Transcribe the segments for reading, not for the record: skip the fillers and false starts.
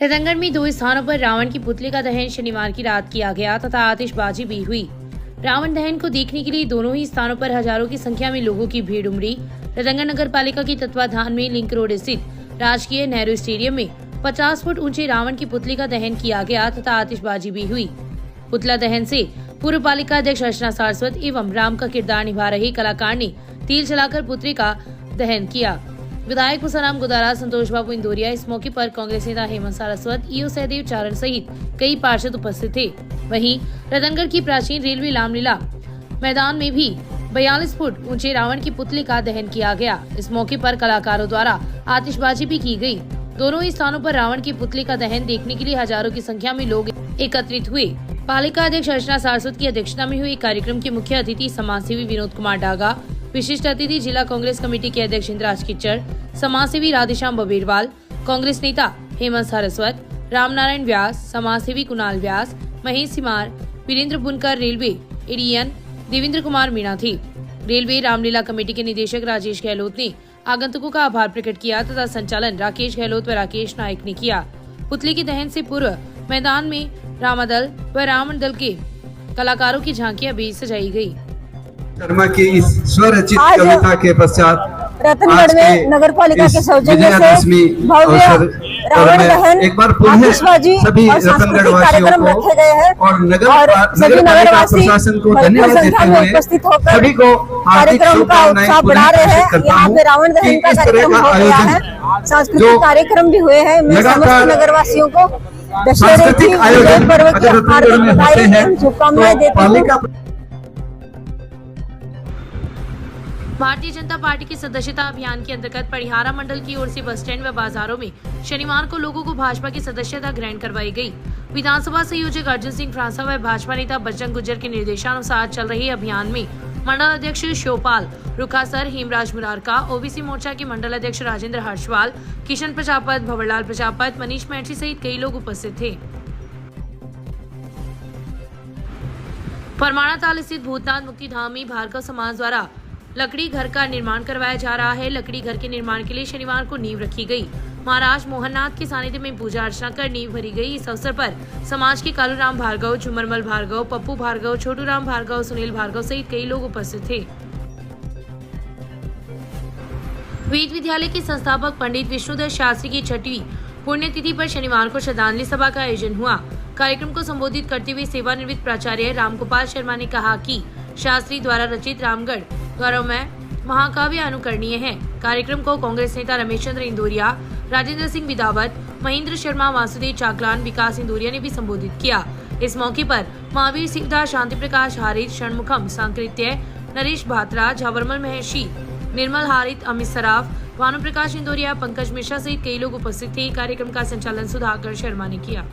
रतनगढ़ में 2 स्थानों पर रावण की पुतले का दहन शनिवार की रात किया गया तथा आतिशबाजी भी हुई। रावण दहन को देखने के लिए दोनों ही स्थानों पर हजारों की संख्या में लोगों की भीड़ उमड़ी। रतनगढ़ नगर पालिका के तत्वाधान में लिंक रोड स्थित राजकीय नेहरू स्टेडियम में 50 फुट ऊंचे रावण की पुतले का दहन किया गया तथा आतिशबाजी भी हुई। पुतला दहन से पूर्व पालिका अध्यक्ष अर्चना सारस्वत एवं राम का किरदार निभा रहे कलाकार ने तीर चलाकर पुतले का दहन किया। विधायक मुसाराम गुदारा, संतोष बाबू इंदौरिया, इस मौके पर कांग्रेस नेता हेमंत सारस्वत, ईओ सहदेव चारण सहित कई पार्षद उपस्थित थे। वहीं रतनगढ़ की प्राचीन रेलवे रामलीला मैदान में भी 42 फुट ऊंचे रावण की पुतले का दहन किया गया। इस मौके पर कलाकारों द्वारा आतिशबाजी भी की गई। दोनों ही स्थानों पर रावण की पुतले का दहन देखने के लिए हजारों की संख्या में लोग एकत्रित हुए। पालिका अध्यक्ष अर्चना सारस्वत की अध्यक्षता में हुए कार्यक्रम के मुख्य अतिथि समाजसेवी विनोद कुमार डागा, विशिष्ट अतिथि जिला कांग्रेस कमेटी के अध्यक्ष इंद्राज किच्चर, समाजसेवी राधेश्याम बबेरवाल, कांग्रेस नेता हेमंत सारस्वत, रामनारायण व्यास, समाजसेवी कुणाल व्यास, महेश सिमार, वीरेंद्र बुनकर, रेलवे एडीएन देवेंद्र कुमार मीणा थे। रेलवे रामलीला कमेटी के निदेशक राजेश गहलोत ने आगंतुकों का आभार प्रकट किया तथा संचालन राकेश गहलोत व राकेश नायक ने किया। पुतले के दहन से पूर्व मैदान में रामादल व रावण दल के कलाकारों की झांकियां भी सजाई गयी। शर्मा की इस स्वरचित कविता के पश्चात रतनगढ़ में नगर पालिका के सौजन्य से भव्य रावण दहन, आतिशबाजी सभी रतनगढ़ वासियों को और नगर पालिका प्रशासन को धन्यवाद देते हुए सभी को कार्यक्रम का उत्साह बढ़ा रहे हैं। यहाँ पे रावण दहन का कार्यक्रम हो गया है, सांस्कृतिक कार्यक्रम भी हुए हैं। मैं समस्त नगर वासियों को दशहरे की पर्व की हार्दिक बधाई एवं शुभकामनाएं देती हूँ। भारतीय जनता पार्टी के सदस्यता अभियान के अंतर्गत परिहारा मंडल की ओर से बस स्टैंड व बाजारों में शनिवार को लोगों को भाजपा की सदस्यता ग्रहण करवाई गई। विधानसभा संयोजक अर्जुन सिंह फ्रांसा व भाजपा नेता बजरंग गुर्जर के निर्देशानुसार चल रहे अभियान में मंडल अध्यक्ष शिवपाल रुखासर, हेमराज मुरारका, ओबीसी मोर्चा के मंडल अध्यक्ष राजेंद्र हर्षवाल, किशन प्रजापत, भंवरलाल प्रजापत, मनीष मैठी सहित कई लोग उपस्थित थे। परमाणा ताल स्थित भूतनाथ मुक्ति धाम में भार्गव समाज द्वारा लकड़ी घर का निर्माण करवाया जा रहा है। लकड़ी घर के निर्माण के लिए शनिवार को नींव रखी गई। महाराज मोहननाथ के सानिध्य में पूजा अर्चना कर नींव भरी गई। इस अवसर पर समाज के कालूराम भार्गव, झुमरमल भार्गव, पप्पू भार्गव, छोटू राम भार्गव, सुनील भार्गव सहित कई लोग उपस्थित थे। वेद विद्यालय के संस्थापक पंडित विष्णुदत्त शास्त्री की 6वीं पुण्यतिथि पर शनिवार को श्रद्धांजलि सभा का आयोजन हुआ। कार्यक्रम को संबोधित करते हुए सेवानिवृत्त प्राचार्य रामगोपाल शर्मा ने कहा कि शास्त्री द्वारा रचित रामगढ़ गौरवमय महाकाव्य अनुकरणीय है। कार्यक्रम को कांग्रेस नेता रमेश चंद्र इंदौरिया, राजेंद्र सिंह बिदावत, महेंद्र शर्मा, वासुदेव चाकलान, विकास इंदौरिया ने भी संबोधित किया। इस मौके पर महावीर सिवदास, शांति प्रकाश हारित, षणमुखम सांकृत्य, नरेश भात्रा, झावरमल महर्षि, निर्मल हारित, अमित सराफ, भानु प्रकाश इंदौरिया, पंकज मिश्रा सहित कई लोग उपस्थित थे। कार्यक्रम का संचालन सुधाकर शर्मा ने किया।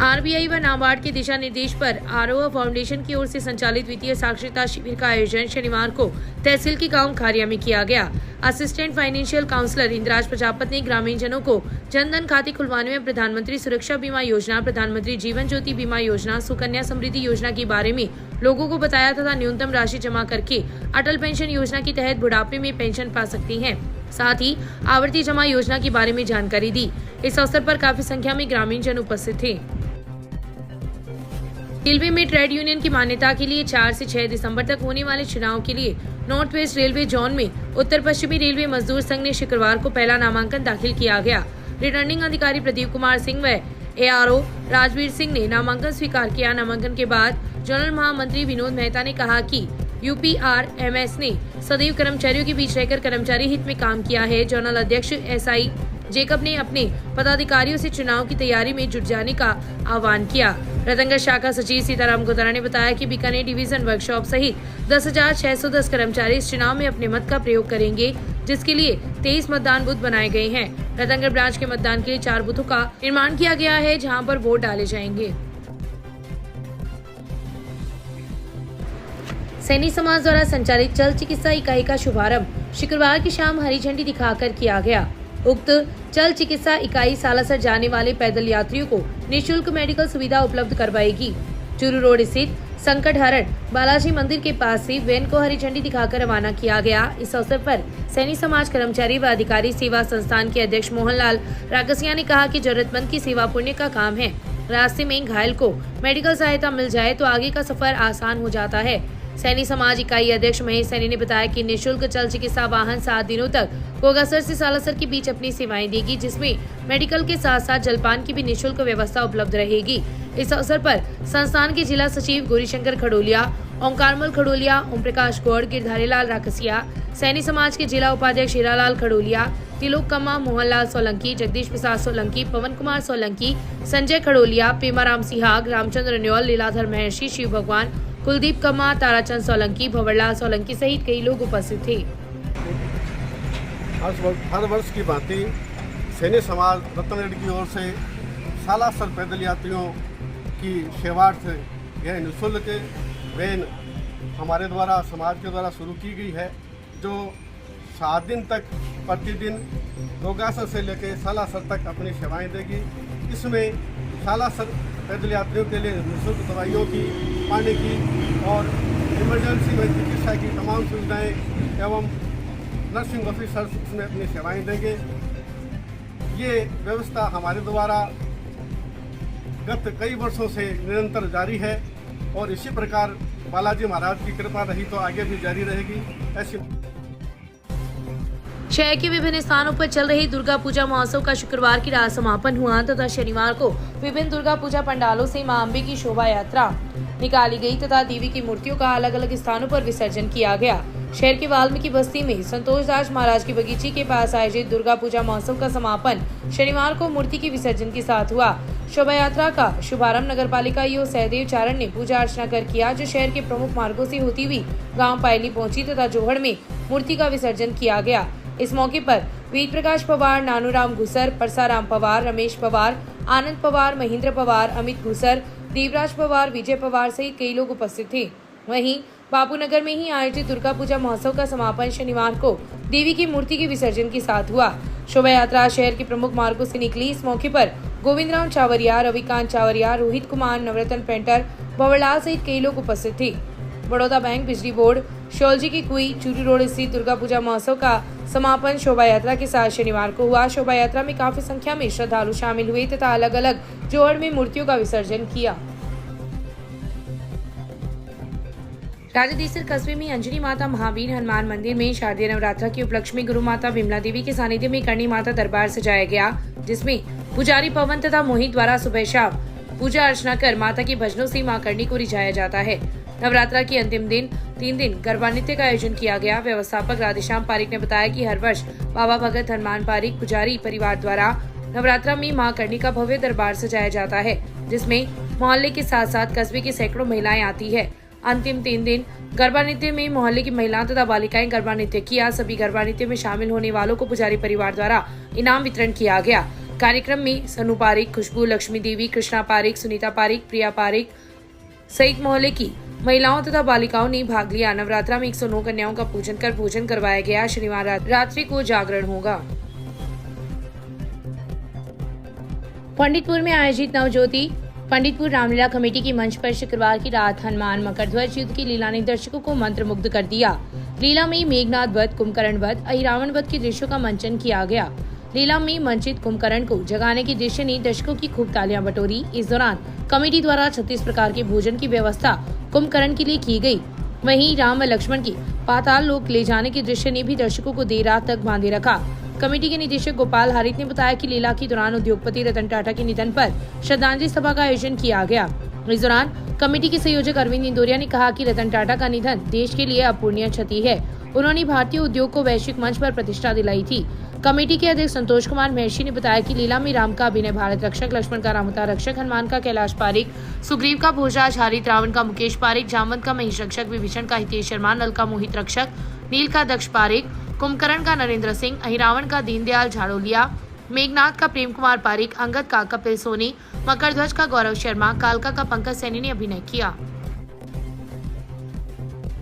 आरबीआई व नाबार्ड के दिशा निर्देश पर आरओ फाउंडेशन की ओर से संचालित वित्तीय साक्षरता शिविर का आयोजन शनिवार को तहसील के गांव खारिया में किया गया। असिस्टेंट फाइनेंशियल काउंसलर इंद्राज प्रजापत ने ग्रामीण जनों को जनधन खाते खुलवाने में प्रधानमंत्री सुरक्षा बीमा योजना, प्रधानमंत्री जीवन ज्योति बीमा योजना, सुकन्या समृद्धि योजना के बारे में लोगों को बताया तथा न्यूनतम राशि जमा करके अटल पेंशन योजना के तहत बुढ़ापे में पेंशन पा सकती हैं। साथ ही आवर्ती जमा योजना के बारे में जानकारी दी। इस अवसर पर काफी संख्या में ग्रामीण जन उपस्थित थे। रेलवे में ट्रेड यूनियन की मान्यता के लिए 4 से 6 दिसंबर तक होने वाले चुनाव के लिए नॉर्थ वेस्ट रेलवे जोन में उत्तर पश्चिमी रेलवे मजदूर संघ ने शुक्रवार को पहला नामांकन दाखिल किया गया। रिटर्निंग अधिकारी प्रदीप कुमार सिंह व एआरओ राजवीर सिंह ने नामांकन स्वीकार किया। नामांकन के बाद जनरल महामंत्री विनोद मेहता ने कहा कि यूपीआरएमएस ने सदैव कर्मचारियों के बीच रहकर कर्मचारी हित में काम किया है। जनरल अध्यक्ष एसआई जेकब ने अपने पदाधिकारियों से चुनाव की तैयारी में जुट जाने का आह्वान किया। रतनगढ़ शाखा सचिव सीताराम गुदारा ने बताया कि बीकानेर डिवीजन वर्कशॉप सहित 10,610 कर्मचारी इस चुनाव में अपने मत का प्रयोग करेंगे, जिसके लिए 23 मतदान बूथ बनाए गए हैं। रतनगढ़ ब्रांच के मतदान के लिए 4 बूथों का निर्माण किया गया है, जहां पर वोट डाले जाएंगे। सैनी समाज द्वारा संचालित चल चिकित्सा इकाई का शुभारंभ शुक्रवार की शाम हरी झंडी दिखाकर किया गया। उक्त चल चिकित्सा इकाई सालासर जाने वाले पैदल यात्रियों को निःशुल्क मेडिकल सुविधा उपलब्ध करवाएगी। चूरू रोड स्थित संकट हरण बालाजी मंदिर के पास से वैन को हरी झंडी दिखाकर रवाना किया गया। इस अवसर पर सैनी समाज कर्मचारी व अधिकारी सेवा संस्थान के अध्यक्ष मोहनलाल राकसिया ने कहा कि जरूरतमंद की सेवा पुण्य का काम है। रास्ते में घायल को मेडिकल सहायता मिल जाए तो आगे का सफर आसान हो जाता है। सैनी समाज इकाई अध्यक्ष महेश सैनी ने बताया कि निःशुल्क चल चिकित्सा वाहन 7 दिनों तक गोगासर से सालासर के बीच अपनी सेवाएं देगी, जिसमें मेडिकल के साथ साथ जलपान की भी निःशुल्क व्यवस्था उपलब्ध रहेगी। इस अवसर पर संस्थान के जिला सचिव गौरीशंकर खड़ोलिया, ओंकारमल खड़ोलिया, ओम प्रकाश गौड़, गिरधारीलाल राकसिया, सैनी समाज के जिला उपाध्यक्ष हीरालाल खड़ोलिया, तिलोक कम्मा, मोहनलाल सोलंकी, जगदीश प्रसाद सोलंकी, पवन कुमार सोलंकी, संजय खड़ोलिया, पेमाराम सिहाग, रामचंद्र न्योल, लीलाधर महर्षि, शिव भगवान, कुलदीप कम्मा, ताराचंद सोलंकी, भंवरलाल सोलंकी सहित कई लोग उपस्थित थे। हर वर्ष की भांति सैनी समाज रतनगढ़ की ओर से सालासर पैदल यात्रियों की सेवार्थ यह निःशुल्क वैन हमारे द्वारा समाज के द्वारा शुरू की गई है, जो 7 दिन तक प्रतिदिन गोगासर से लेकर सालासर तक अपनी सेवाएं देगी। इसमें सालासर पैदल यात्रियों के लिए निःशुल्क दवाइयों की, पानी की और इमरजेंसी में चिकित्सा की तमाम सुविधाएं एवं नर्सिंग ऑफिसर्स इसमें अपनी सेवाएं देंगे। ये व्यवस्था हमारे द्वारा गत कई वर्षों से निरंतर जारी है और इसी प्रकार बालाजी महाराज की कृपा रही तो आगे भी जारी रहेगी। ऐसी शहर के विभिन्न स्थानों पर चल रही दुर्गा पूजा महोत्सव का शुक्रवार की रात समापन हुआ तथा शनिवार को विभिन्न दुर्गा पूजा पंडालों से मां अम्बे की शोभा यात्रा निकाली गई तथा देवी की मूर्तियों का अलग अलग स्थानों पर विसर्जन किया गया। शहर के वाल्मीकि बस्ती में संतोष दास महाराज की बगीचे के पास आयोजित दुर्गा पूजा महोत्सव का समापन शनिवार को मूर्ति के विसर्जन के साथ हुआ। शोभा यात्रा का शुभारंभ नगर पालिका ईओ सहदेव चारण ने पूजा अर्चना कर किया, जो शहर के प्रमुख मार्गों से होती हुई गाँव पायली पहुंची तथा जोहड़ में मूर्ति का विसर्जन किया गया। इस मौके पर वीर प्रकाश पवार, नानूराम घुसर, परसाराम पवार, रमेश पवार, आनंद पवार, महेंद्र पवार, अमित घुसर, देवराज पवार, विजय पवार सहित कई लोग उपस्थित थे। वहीं बापूनगर में ही आयोजित दुर्गा पूजा महोत्सव का समापन शनिवार को देवी की मूर्ति के विसर्जन के साथ हुआ। शोभा यात्रा शहर के प्रमुख मार्गों से निकली। इस मौके पर गोविंदराम चावरिया, रविकांत चावरिया, रोहित कुमार, नवरत्न पेंटर, भंवरलाल सहित कई लोग उपस्थित थे। बड़ौदा बैंक, बिजली बोर्ड, शौलजी की कुई, चूरू रोड स्थित दुर्गा पूजा महोत्सव का समापन शोभा यात्रा के साथ शनिवार को हुआ। शोभा यात्रा में काफी संख्या में श्रद्धालु शामिल हुए तथा अलग अलग जोहड़ में मूर्तियों का विसर्जन किया। राजदेसर कस्बे में अंजनी माता महावीर हनुमान मंदिर में शारदीय नवरात्र के उपलक्ष्य में गुरु माता विमला देवी के सानिध्य में करणी माता दरबार सजाया गया, जिसमें पुजारी पवन तथा मोहित द्वारा सुबह शाम पूजा अर्चना कर माता के भजनों से मां करणी को रिझाया जाता है। नवरात्रा के अंतिम दिन 3 दिन गरबा नृत्य का आयोजन किया गया। व्यवस्थापक राधेश्याम पारिक ने बताया कि हर वर्ष बाबा भगत हनुमान पारिक पुजारी परिवार द्वारा नवरात्रा में मां करणी का भव्य दरबार सजाया जाता है, जिसमें मोहल्ले के साथ साथ कस्बे की सैकड़ों महिलाएं आती है। अंतिम 3 दिन गरबा नृत्य में मोहल्ले की महिलाओं तथा बालिकाएं गरबा नृत्य किया। सभी गरबा नृत्य में शामिल होने वालों को पुजारी परिवार द्वारा इनाम वितरण किया गया। कार्यक्रम में सनु पारिक, खुशबू, लक्ष्मी देवी, कृष्णा पारिक, सुनीता पारिक, प्रिया पारिक सहित मोहल्ले की महिलाओं तथा बालिकाओं ने भाग लिया। नवरात्रा में 109 कन्याओं का पूजन कर भोजन करवाया गया। शनिवार रात्रि को जागरण होगा। पंडितपुर में आयोजित नवज्योति पंडितपुर रामलीला कमेटी की मंच पर शुक्रवार की रात हनुमान मकर ध्वज युद्ध की लीला ने दर्शकों को मंत्रमुग्ध कर दिया। लीला में मेघनाद वध, कुंभकर्ण वध, अहिरावण वध के दृश्यों का मंचन किया गया। लीला में मंचित कुंभकर्ण को जगाने के दृश्य ने दर्शकों की खूब तालियां बटोरी। इस दौरान कमेटी द्वारा 36 प्रकार के भोजन की व्यवस्था कुंभकर्ण के लिए की गई। वहीं राम व लक्ष्मण की पाताल लोक ले जाने के दृश्य ने भी दर्शकों को देर रात तक बांधे रखा। कमेटी के निदेशक गोपाल हारित ने बताया कि लीला के दौरान उद्योगपति रतन टाटा के निधन पर श्रद्धांजलि सभा का आयोजन किया गया। इस दौरान कमेटी के संयोजक अरविंद इंदौरिया ने कहा कि रतन टाटा का निधन देश के लिए अपूरणीय क्षति है। उन्होंने भारतीय उद्योग को वैश्विक मंच पर प्रतिष्ठा दिलाई थी। कमेटी के अध्यक्ष संतोष कुमार महर्षि ने बताया कि लीला में राम का अभिनय भारत रक्षक, लक्ष्मण का रामता रक्षक, हनुमान का कैलाश पारिक, सुग्रीव का भोजराज हारित, रावण का मुकेश पारिक, जामवंत का महेश रक्षक, विभीषण का हितेश शर्मा, नल का मोहित रक्षक, नील का दक्ष पारिक, कुंभकर्ण का नरेंद्र सिंह, अहिरावण का दीनदयाल झाड़ोलिया, मेघनाथ का प्रेम कुमार पारिक, अंगद का कपिल सोनी, मकरध्वज का गौरव शर्मा, कालका का पंकज सैनी ने अभिनय किया।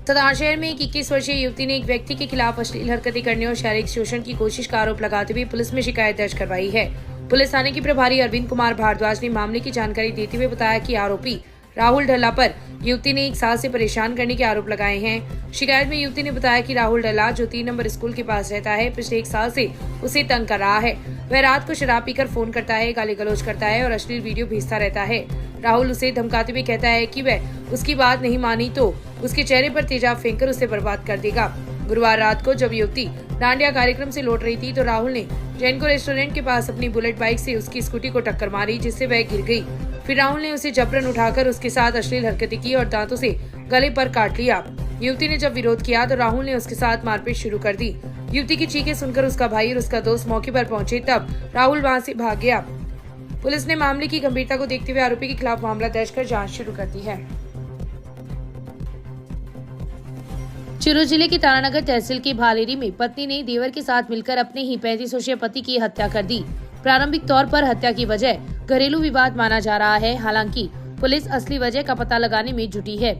सदार शहर में एक 21 वर्षीय युवती ने एक व्यक्ति के खिलाफ अश्लील हरकतें करने और शारीरिक शोषण की कोशिश का आरोप लगाते हुए पुलिस में शिकायत दर्ज करवाई है। पुलिस थाने के प्रभारी अरविंद कुमार भारद्वाज ने मामले की जानकारी देते हुए बताया कि आरोपी राहुल ढल्ला पर युवती ने 1 साल से परेशान करने के आरोप लगाए हैं। शिकायत में युवती ने बताया कि राहुल डल्ला, जो 3 नंबर स्कूल के पास रहता है, पिछले 1 साल से उसे तंग कर रहा है। वह रात को शराब पीकर फोन करता है, गाली गलौज करता है और अश्लील वीडियो भेजता रहता है। राहुल उसे धमकाते हुए कहता है कि वह उसकी बात नहीं मानी तो उसके चेहरे पर तेजाब फेंककर उसे बर्बाद कर देगा। गुरुवार रात को जब युवती डांडिया कार्यक्रम से लौट रही थी तो राहुल ने जैनको रेस्टोरेंट के पास अपनी बुलेट बाइक से उसकी स्कूटी को टक्कर मारी, जिससे वह गिर गई। फिर राहुल ने उसे जबरन उठाकर उसके साथ अश्लील हरकतें की और दांतों से गले पर काट लिया। युवती ने जब विरोध किया तो राहुल ने उसके साथ मारपीट शुरू कर दी। युवती की चीखें सुनकर उसका भाई और उसका दोस्त मौके पर पहुंचे, तब राहुल वहां से भाग गया। पुलिस ने मामले की गंभीरता को देखते हुए आरोपी के खिलाफ मामला दर्ज कर जांच शुरू कर दी है। चूरू जिले के तारानगर तहसील की भालेरी में पत्नी ने देवर के साथ मिलकर अपने ही 35 वर्षीय पति की हत्या कर दी। प्रारंभिक तौर पर हत्या की वजह घरेलू विवाद माना जा रहा है। हालांकि पुलिस असली वजह का पता लगाने में जुटी है।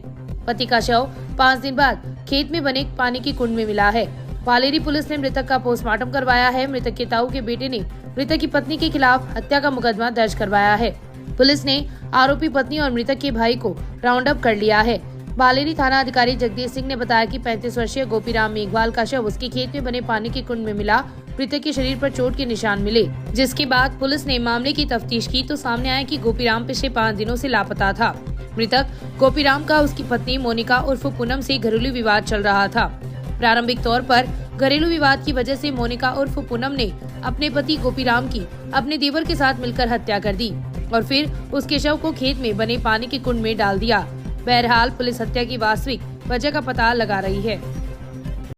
पति का शव 5 दिन बाद खेत में बने पानी की कुंड में मिला है। भालेरी पुलिस ने मृतक का पोस्टमार्टम करवाया है। मृतक के ताऊ के बेटे ने मृतक की पत्नी के खिलाफ हत्या का मुकदमा दर्ज करवाया है। पुलिस ने आरोपी पत्नी और मृतक के भाई को राउंड अप कर लिया है। भालेरी थाना अधिकारी जगदीश सिंह ने बताया कि 35 वर्षीय गोपीराम मेघवाल का शव उसके खेत में बने पानी के कुंड में मिला। मृतक के शरीर पर चोट के निशान मिले, जिसके बाद पुलिस ने मामले की तफ्तीश की तो सामने आया कि गोपीराम पिछले 5 दिनों से लापता था। मृतक गोपीराम का उसकी पत्नी मोनिका उर्फ पूनम से घरेलू विवाद चल रहा था। प्रारंभिक तौर पर घरेलू विवाद की वजह से मोनिका उर्फ पूनम ने अपने पति गोपीराम की अपने देवर के साथ मिलकर हत्या कर दी और फिर उसके शव को खेत में बने पानी के कुंड में डाल दिया। बहरहाल पुलिस हत्या की वास्तविक वजह का पता लगा रही है।